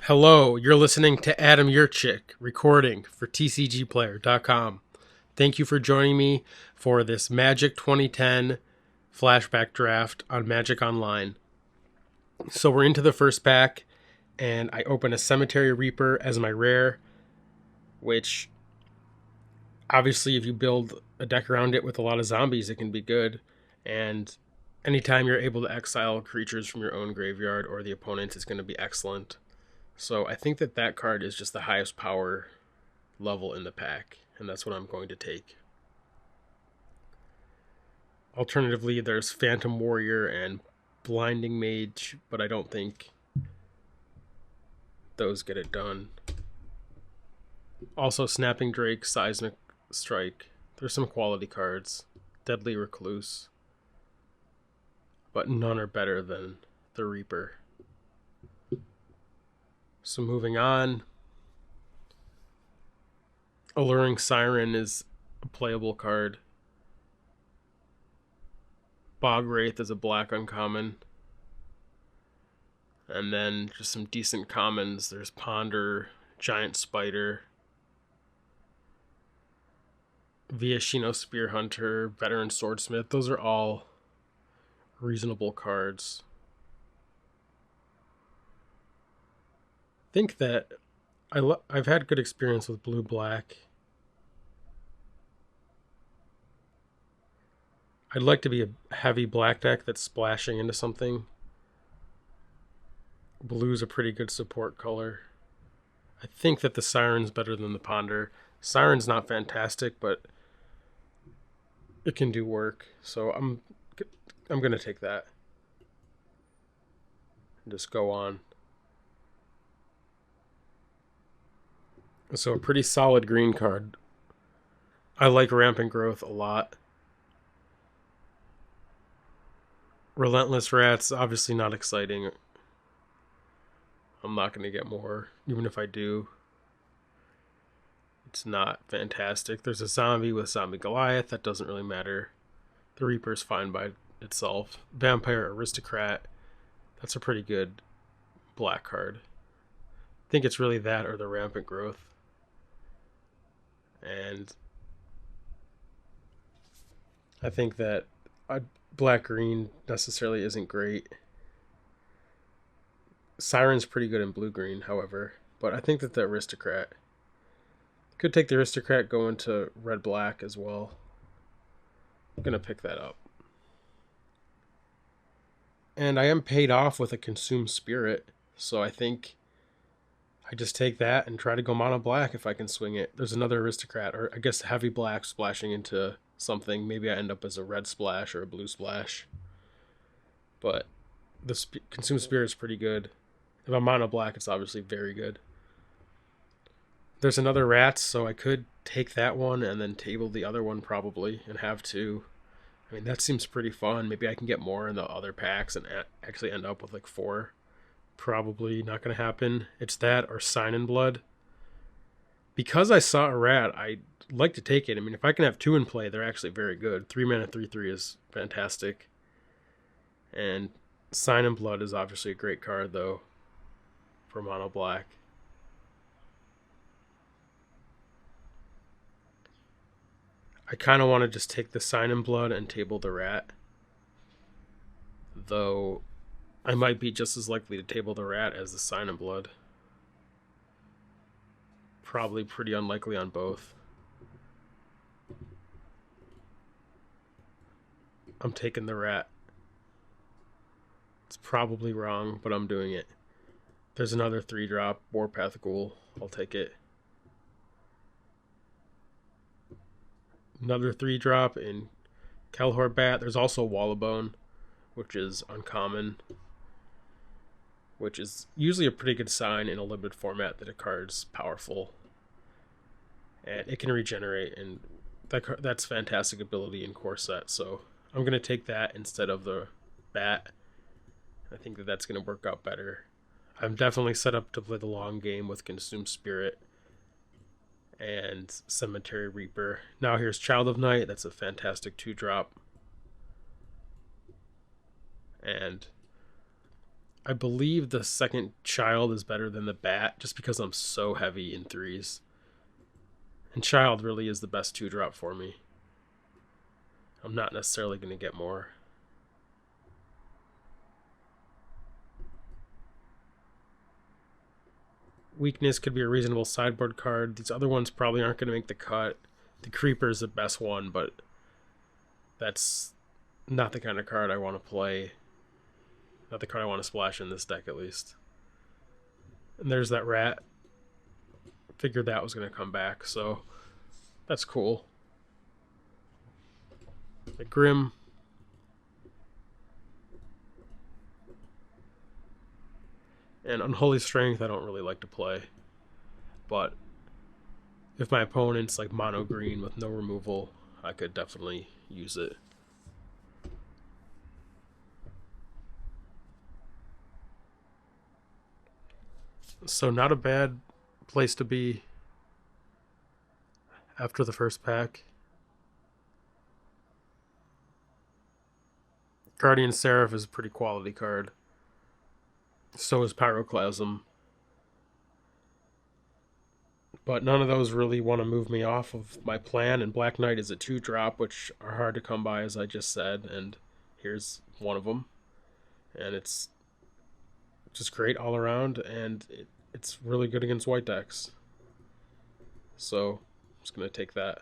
Hello, you're listening to Adam Yurchick, recording for TCGplayer.com. Thank you for joining me for this Magic 2010 Flashback draft on Magic Online. So we're into the first pack, and I open a Cemetery Reaper as my rare, which obviously if you build a deck around it with a lot of zombies, it can be good. And anytime you're able to exile creatures from your own graveyard or the opponent, is going to be excellent. So I think that card is just the highest power level in the pack, and that's what I'm going to take. Alternatively, there's Phantom Warrior and Blinding Mage, but I don't think those get it done. Also, Snapping Drake, Seismic Strike. There's some quality cards. Deadly Recluse. But none are better than the Reaper. So moving on, Alluring Siren is a playable card. Bog Wraith is a black uncommon. And then just some decent commons. There's Ponder, Giant Spider, Viashino Spear Hunter, Veteran Swordsmith. Those are all reasonable cards. I think that I've had good experience with blue-black. I'd like to be a heavy black deck that's splashing into something. Blue's a pretty good support color. I think that the Siren's better than the Ponder. Siren's not fantastic, but it can do work. So I'm going to take that. And just go on. So a pretty solid green card. I like Rampant Growth a lot. Relentless Rats, obviously not exciting. I'm not going to get more, even if I do. It's not fantastic. There's a zombie with Zombie Goliath. That doesn't really matter. The Reaper's fine by itself. Vampire Aristocrat. That's a pretty good black card. I think it's really that or the Rampant Growth. And I think that black-green necessarily isn't great. Siren's pretty good in blue-green, however. But I think that the Aristocrat... Could take the Aristocrat, go into red-black as well. I'm going to pick that up. And I am paid off with a Consume Spirit, so I think I just take that and try to go mono black if I can swing it. There's another Aristocrat, or I guess heavy black splashing into something. Maybe I end up as a red splash or a blue splash. But the Consume Spirit is pretty good. If I'm mono black, it's obviously very good. There's another Rats, so I could take that one and then table the other one probably and have two. I mean, that seems pretty fun. Maybe I can get more in the other packs and actually end up with like 4. Probably not going to happen. It's that or Sign in Blood. Because I saw a rat, I'd like to take it. I mean, if I can have 2 in play, they're actually very good. 3 mana 3/3 is fantastic. And Sign in Blood is obviously a great card, though, for mono black. I kind of want to just take the Sign in Blood and table the rat. Though I might be just as likely to table the rat as the Sign in Blood. Probably pretty unlikely on both. I'm taking the rat. It's probably wrong, but I'm doing it. There's another 3-drop, Warpath Ghoul. I'll take it. Another 3-drop in Kelhor Bat. There's also Wallabone, which is uncommon, which is usually a pretty good sign in a limited format that a card's powerful. And it can regenerate, and that's fantastic ability in core set, so I'm going to take that instead of the bat. I think that that's going to work out better. I'm definitely set up to play the long game with Consume Spirit and Cemetery Reaper. Now here's Child of Night. That's a fantastic 2-drop. And I believe the second child is better than the bat just because I'm so heavy in threes. And child really is the best 2-drop for me. I'm not necessarily going to get more. Weakness could be a reasonable sideboard card. These other ones probably aren't going to make the cut. The Creeper is the best one, but that's not the kind of card I want to play. Not the card I want to splash in this deck, at least. And there's that rat. Figured that was going to come back, so that's cool. The Grim. And Unholy Strength I don't really like to play. But if my opponent's like mono green with no removal, I could definitely use it. So not a bad place to be after the first pack. Guardian Seraph is a pretty quality card. So is Pyroclasm. But none of those really want to move me off of my plan, and Black Knight is a 2-drop, which are hard to come by, as I just said, and here's one of them. And it's just great all around, and it's really good against white decks. So I'm just going to take that.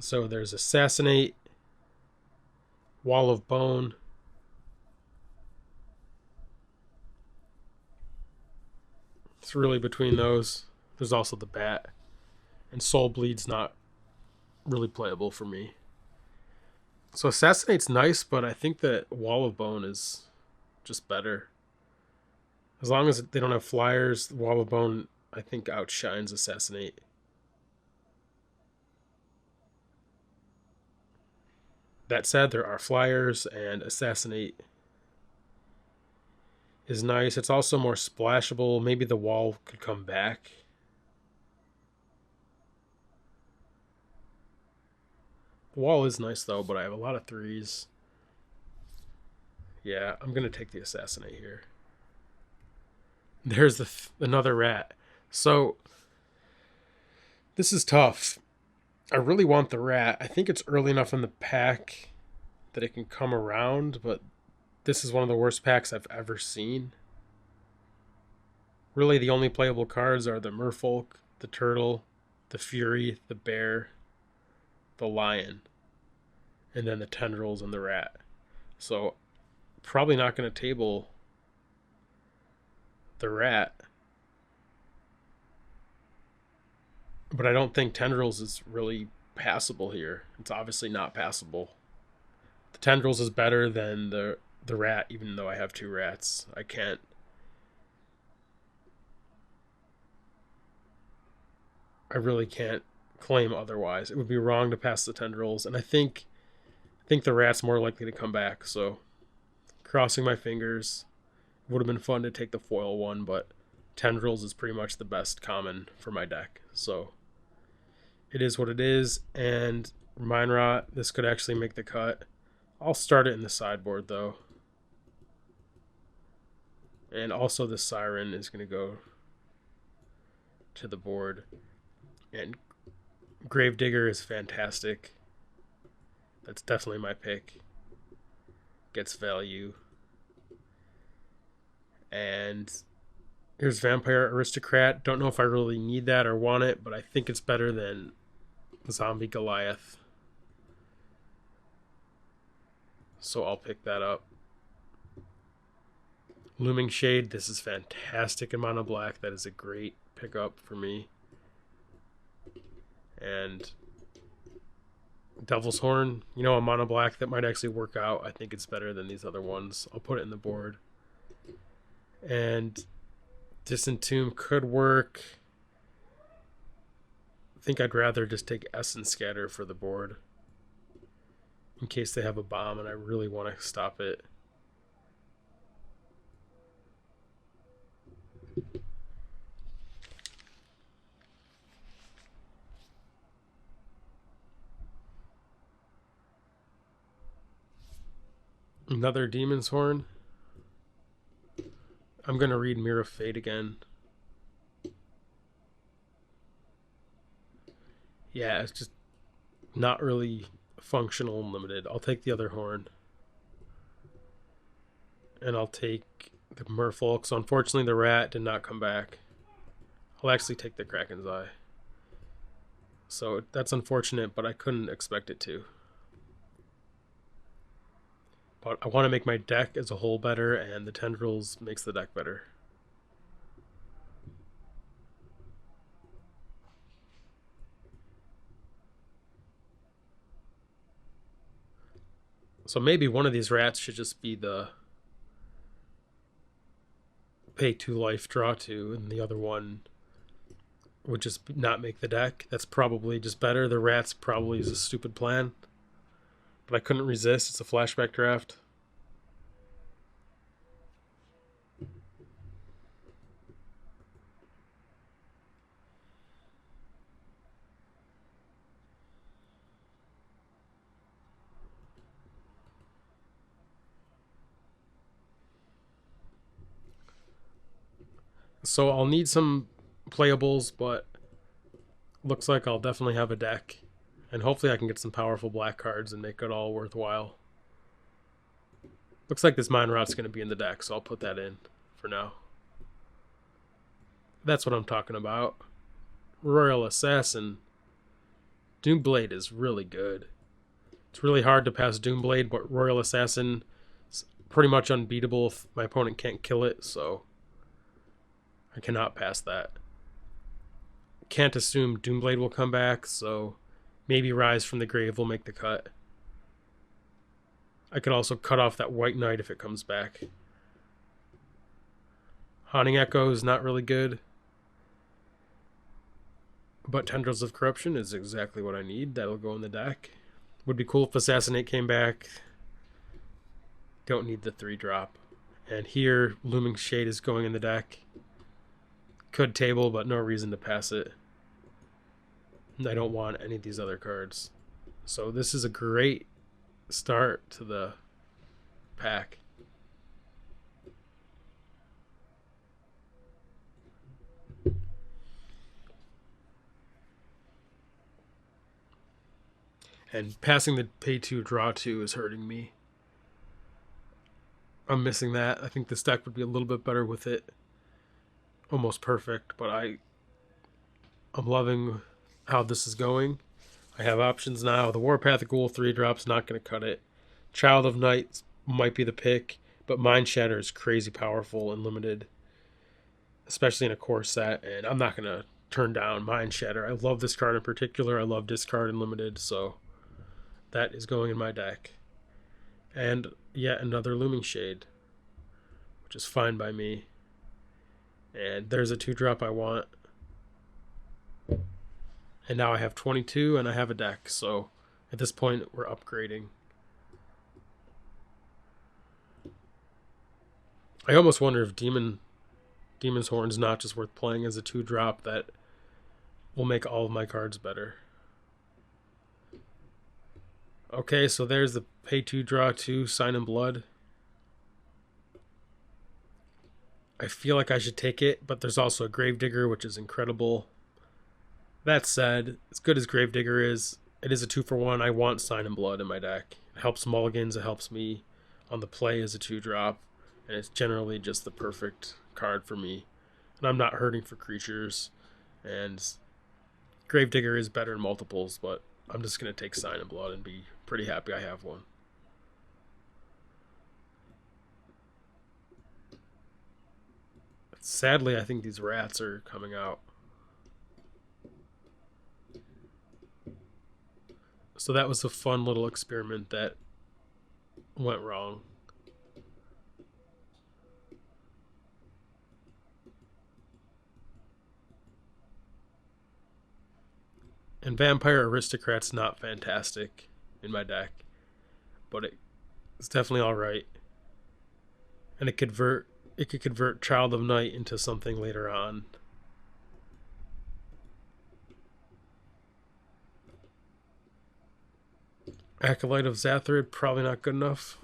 So there's Assassinate, Wall of Bone, it's really between those. There's also the Bat, and Soul Bleed's not really playable for me. So Assassinate's nice, but I think that Wall of Bone is just better. As long as they don't have flyers, Wall of Bone, I think, outshines Assassinate. That said, there are flyers, and Assassinate is nice. It's also more splashable. Maybe the wall could come back. The wall is nice, though, but I have a lot of threes. Yeah, I'm going to take the Assassinate here. There's another rat. So, this is tough. I really want the rat. I think it's early enough in the pack that it can come around, but this is one of the worst packs I've ever seen. Really, the only playable cards are the Merfolk, the Turtle, the Fury, the Bear, the Lion, and then the Tendrils and the Rat. So, probably not going to table the Rat. But I don't think Tendrils is really passable here. It's obviously not passable. The Tendrils is better than the Rat, even though I have 2 rats. I really can't claim otherwise. It would be wrong to pass the Tendrils, and I think the Rat's more likely to come back, so crossing my fingers. It would have been fun to take the foil one, but Tendrils is pretty much the best common for my deck, so it is what it is. And Mine Rot, this could actually make the cut. I'll start it in the sideboard, though. And also the Siren is going to go to the board. And Gravedigger is fantastic. That's definitely my pick. Gets value. And here's Vampire Aristocrat. Don't know if I really need that or want it, but I think it's better than Zombie Goliath. So I'll pick that up. Looming Shade, this is fantastic in mono black. That is a great pickup for me. And Devil's Horn, a mono black that might actually work out. I think it's better than these other ones. I'll put it in the board. And Distant Tomb could work. I think I'd rather just take Essence Scatter for the board in case they have a bomb and I really want to stop it. Another Demon's Horn. I'm going to read Mirror of Fate again. Yeah, it's just not really functional and limited. I'll take the other horn. And I'll take the Merfolk. So unfortunately the rat did not come back. I'll actually take the Kraken's Eye. So that's unfortunate, but I couldn't expect it to. But I want to make my deck as a whole better, and the Tendrils makes the deck better. So maybe one of these rats should just be the pay 2 life, draw 2, and the other one would just not make the deck. That's probably just better. The rats probably is a stupid plan, but I couldn't resist. It's a flashback draft. So I'll need some playables, but looks like I'll definitely have a deck. And hopefully I can get some powerful black cards and make it all worthwhile. Looks like this Mind Rot's going to be in the deck, so I'll put that in for now. That's what I'm talking about. Royal Assassin. Doomblade is really good. It's really hard to pass Doomblade, but Royal Assassin is pretty much unbeatable if my opponent can't kill it, so I cannot pass that. Can't assume Doomblade will come back, so maybe Rise from the Grave will make the cut. I could also cut off that White Knight if it comes back. Haunting Echo is not really good, but Tendrils of Corruption is exactly what I need. That'll go in the deck. Would be cool if Assassinate came back. Don't need the 3-drop. And here, Looming Shade is going in the deck. Could table, but no reason to pass it. I don't want any of these other cards. So this is a great start to the pack. And passing the pay 2, draw 2 is hurting me. I'm missing that. I think this deck would be a little bit better with it. Almost perfect, but I'm loving how this is going. I have options now. The Warpath Ghoul 3-drop's not going to cut it. Child of Night might be the pick, but Mind Shatter is crazy powerful and limited, especially in a core set, and I'm not going to turn down Mind Shatter. I love this card in particular. I love discard and limited, so that is going in my deck. And yet another Looming Shade, which is fine by me. And there's a 2-drop I want. And now I have 22 and I have a deck, so at this point we're upgrading. I almost wonder if Demon's Horn's not just worth playing as a 2-drop that will make all of my cards better. Okay, so there's the pay 2, draw 2, Sign in Blood. I feel like I should take it, but there's also a Gravedigger, which is incredible. That said, as good as Gravedigger is, it is a 2-for-1. I want Sign in Blood in my deck. It helps mulligans, it helps me on the play as a 2-drop, and it's generally just the perfect card for me. And I'm not hurting for creatures, and Gravedigger is better in multiples, but I'm just going to take Sign in Blood and be pretty happy I have one. Sadly, I think these rats are coming out. So that was a fun little experiment that went wrong. And Vampire Aristocrat's not fantastic in my deck, but it's definitely alright. And it could convert Child of Night into something later on. Acolyte of Zathrid, probably not good enough.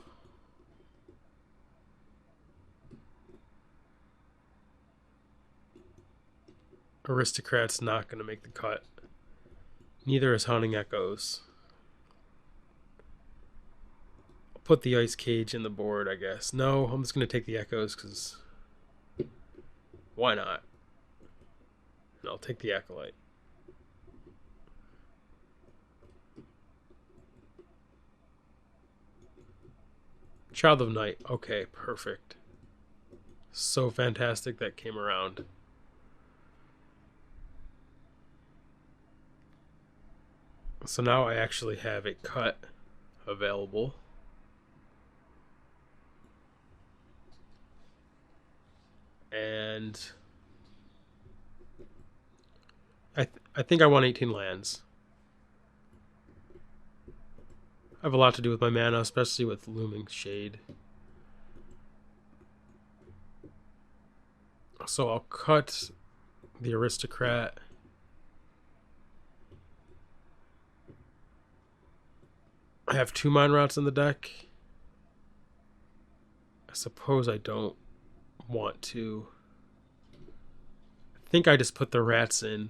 Aristocrat's not going to make the cut. Neither is Hunting Echoes. I'll put the Ice Cage in the board, I guess. No, I'm just going to take the Echoes because why not? And I'll take the Acolyte. Child of Night. Okay, perfect. So fantastic that came around. So now I actually have a cut available. And I think I want 18 lands. I have a lot to do with my mana, especially with Looming Shade. So I'll cut the Aristocrat. I have 2 Mind Rots in the deck. I suppose I don't want to. I think I just put the rats in.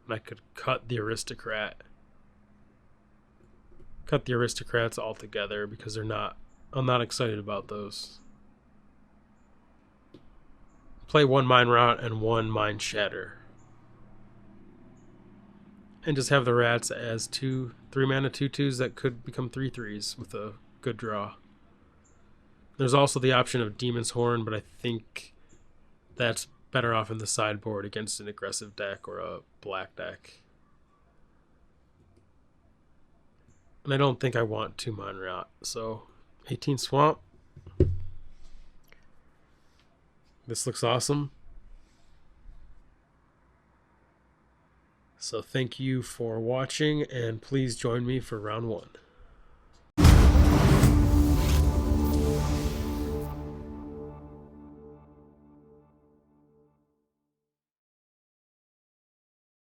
And I could cut the Aristocrat. Cut the Aristocrats altogether because I'm not excited about those. Play 1 Mind Rot and 1 Mind Shatter. And just have the rats as 3 mana 2/2s that could become 3/3s with a good draw. There's also the option of Demon's Horn, but I think that's better off in the sideboard against an aggressive deck or a black deck. And I don't think I want 2 Mind Rot. So 18 Swamp. This looks awesome. So thank you for watching, and please join me for round 1.